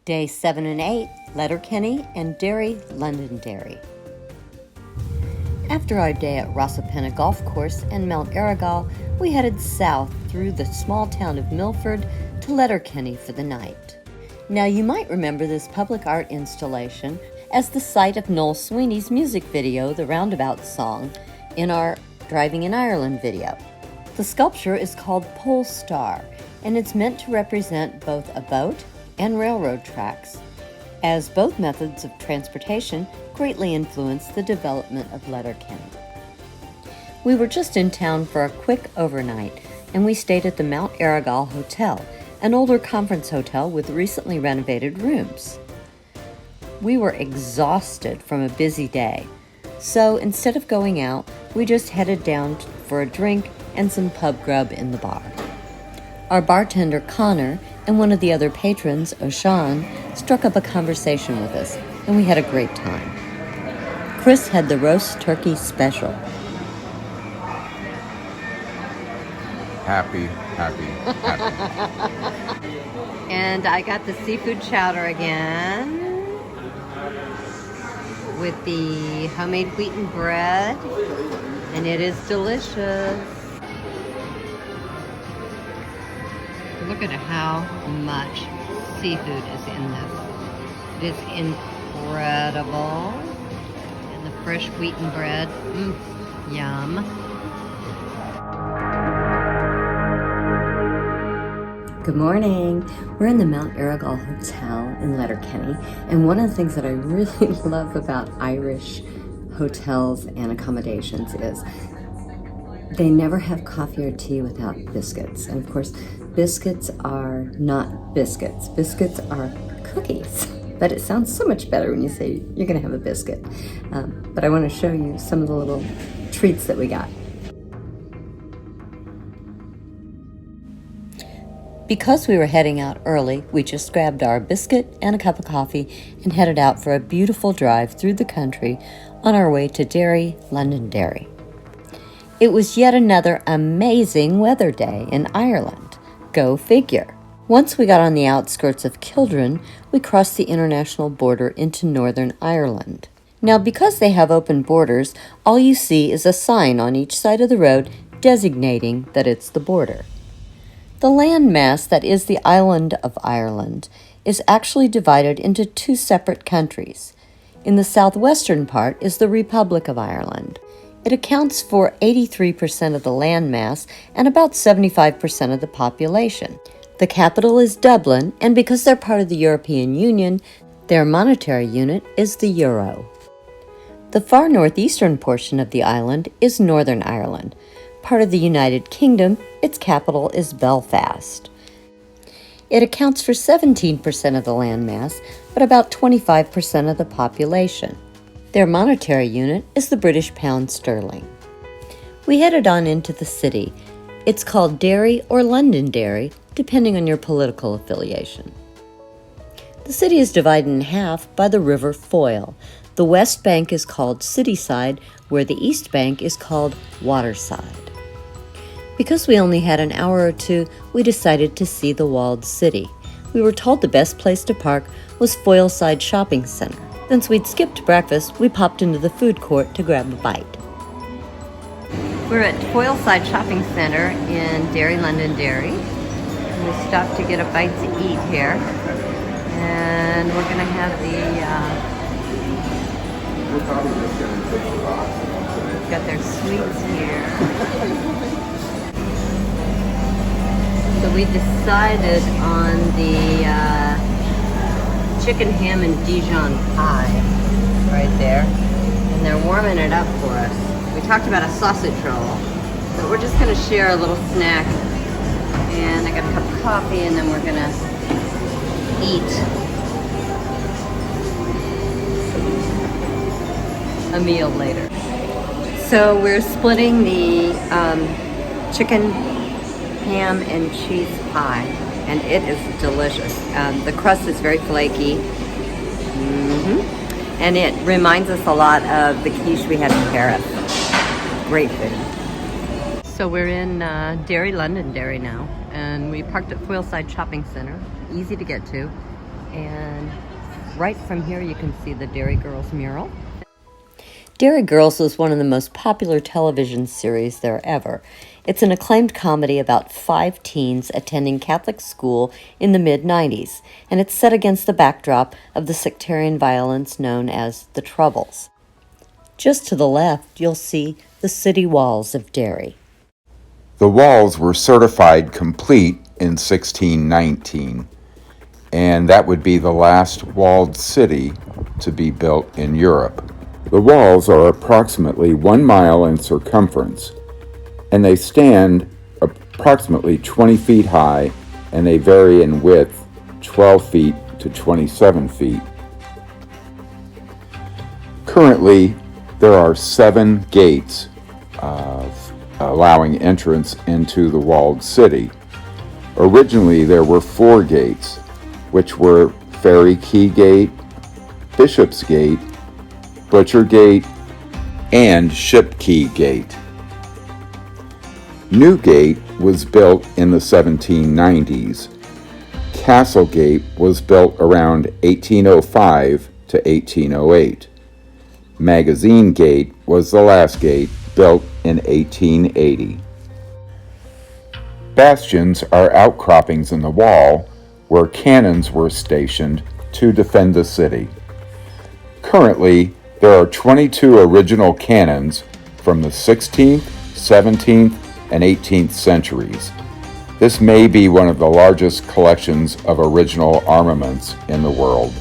Day 7 and 8, Letterkenny and Derry, Londonderry. After our day at Rosapenna Golf Course and Mount Errigal, we headed south through the small town of Milford to Letterkenny for the night. Now you might remember this public art installation as the site of Noel Sweeney's music video, The Roundabout Song, in our Driving in Ireland video. The sculpture is called Pole Star, and it's meant to represent both a boat and railroad tracks, as both methods of transportation greatly influenced the development of Letterkenny. We were just in town for a quick overnight, and we stayed at the Mount Errigal Hotel, an older conference hotel with recently renovated rooms. We were exhausted from a busy day, so instead of going out, we just headed down for a drink and some pub grub in the bar. Our bartender, Connor, and one of the other patrons, O'Shawn, struck up a conversation with us, and we had a great time. Chris had the roast turkey special. Happy. And I got the seafood chowder again with the homemade wheaten bread, and it is delicious. Look at how much seafood is in this. It is incredible. And the fresh wheaten bread, yum. Good morning. We're in the Mount Errigal Hotel in Letterkenny, and one of the things that I really love about Irish hotels and accommodations is they never have coffee or tea without biscuits. And of course, biscuits are not biscuits. Biscuits are cookies. But it sounds so much better when you say you're going to have a biscuit. But I want to show you some of the little treats that we got. Because we were heading out early, we just grabbed our biscuit and a cup of coffee and headed out for a beautiful drive through the country on our way to Derry, Londonderry. It was yet another amazing weather day in Ireland. Go figure. Once we got on the outskirts of Kildrum, we crossed the international border into Northern Ireland. Now, because they have open borders, all you see is a sign on each side of the road designating that it's the border. The landmass that is the island of Ireland is actually divided into two separate countries. In the southwestern part is the Republic of Ireland. It accounts for 83% of the landmass and about 75% of the population. The capital is Dublin, and because they're part of the European Union, their monetary unit is the euro. The far northeastern portion of the island is Northern Ireland. Part of the United Kingdom, its capital is Belfast. It accounts for 17% of the landmass, but about 25% of the population. Their monetary unit is the British pound sterling. We headed on into the city. It's called Derry or Londonderry, depending on your political affiliation. The city is divided in half by the River Foyle. The west bank is called Cityside, where the east bank is called Waterside. Because we only had an hour or two, we decided to see the walled city. We were told the best place to park was Foyleside Shopping Center. Since we'd skipped breakfast, we popped into the food court to grab a bite. We're at Foyleside Shopping Center in Derry, Londonderry. We stopped to get a bite to eat here. And we're going to have got their sweets here. So we decided on the chicken ham and Dijon pie right there. And they're warming it up for us. We talked about a sausage roll, but we're just going to share a little snack. And I got a cup of coffee, and then we're going to eat a meal later. So we're splitting the chicken ham and cheese pie, and it is delicious. The crust is very flaky, and it reminds us a lot of the quiche we had in Paris. Great food. So we're in Derry, Londonderry now, and we parked at Foyleside Shopping Center. Easy to get to. And right from here you can see the Derry Girls mural. Derry Girls was one of the most popular television series there ever. It's an acclaimed comedy about 5 teens attending Catholic school in the mid-90s, and it's set against the backdrop of the sectarian violence known as the Troubles. Just to the left, you'll see the city walls of Derry. The walls were certified complete in 1619, and that would be the last walled city to be built in Europe. The walls are approximately 1 mile in circumference, and they stand approximately 20 feet high, and they vary in width 12 feet to 27 feet. Currently, there are 7 gates allowing entrance into the walled city. Originally, there were 4 gates, which were Ferry Quay Gate, Bishop's Gate, Butcher Gate, and Ship Quay Gate. New Gate was built in the 1790s. Castle Gate was built around 1805 to 1808. Magazine Gate was the last gate, built in 1880. Bastions are outcroppings in the wall where cannons were stationed to defend the city. Currently, there are 22 original cannons from the 16th, 17th, and 18th centuries. This may be one of the largest collections of original armaments in the world.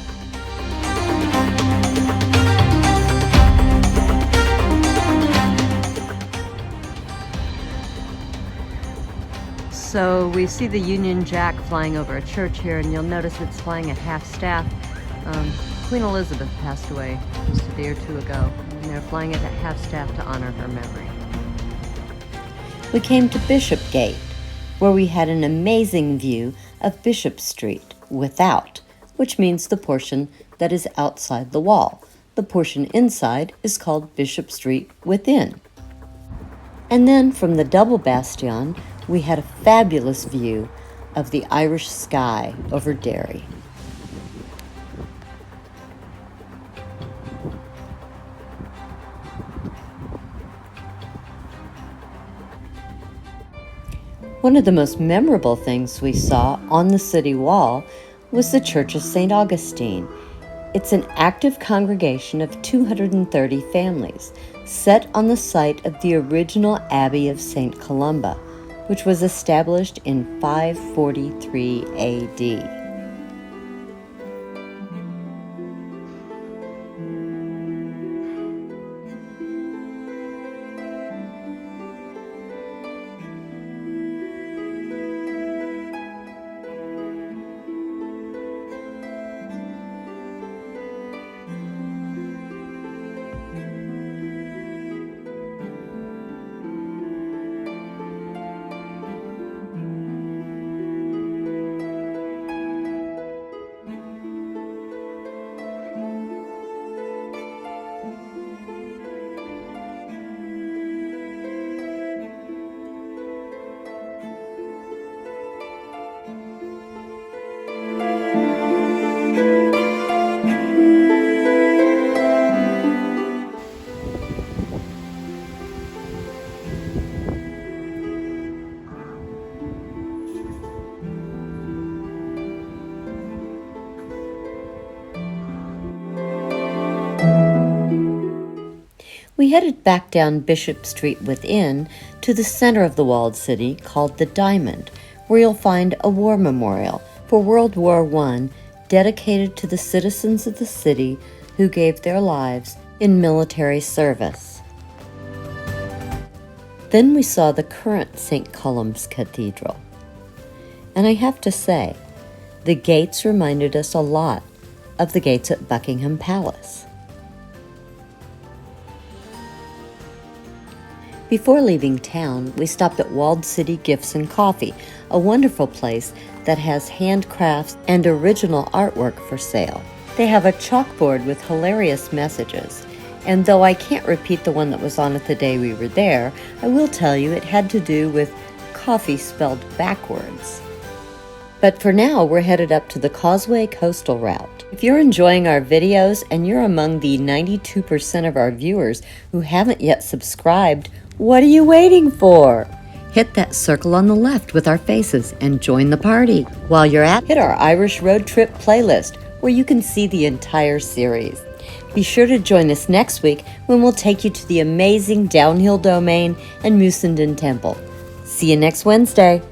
So we see the Union Jack flying over a church here, and you'll notice it's flying at half-staff. Queen Elizabeth passed away just a day or 2 ago, and they're flying it at half-staff to honor her memory. We came to Bishop Gate, where we had an amazing view of Bishop Street without, which means the portion that is outside the wall. The portion inside is called Bishop Street within. And then from the double bastion, we had a fabulous view of the Irish sky over Derry. One of the most memorable things we saw on the city wall was the Church of St. Augustine. It's an active congregation of 230 families, set on the site of the original Abbey of St. Columba, which was established in 543 AD. We headed back down Bishop Street within to the center of the walled city called the Diamond, where you'll find a war memorial for World War I dedicated to the citizens of the city who gave their lives in military service. Then we saw the current St. Columba's Cathedral. And I have to say, the gates reminded us a lot of the gates at Buckingham Palace. Before leaving town, we stopped at Walled City Gifts and Coffee, a wonderful place that has handcrafts and original artwork for sale. They have a chalkboard with hilarious messages, and though I can't repeat the one that was on it the day we were there, I will tell you it had to do with coffee spelled backwards. But for now, we're headed up to the Causeway Coastal Route. If you're enjoying our videos and you're among the 92% of our viewers who haven't yet subscribed, what are you waiting for? Hit that circle on the left with our faces and join the party. While you're at it, hit our Irish Road Trip playlist where you can see the entire series. Be sure to join us next week when we'll take you to the amazing Downhill Domain and Musenden Temple. See you next Wednesday.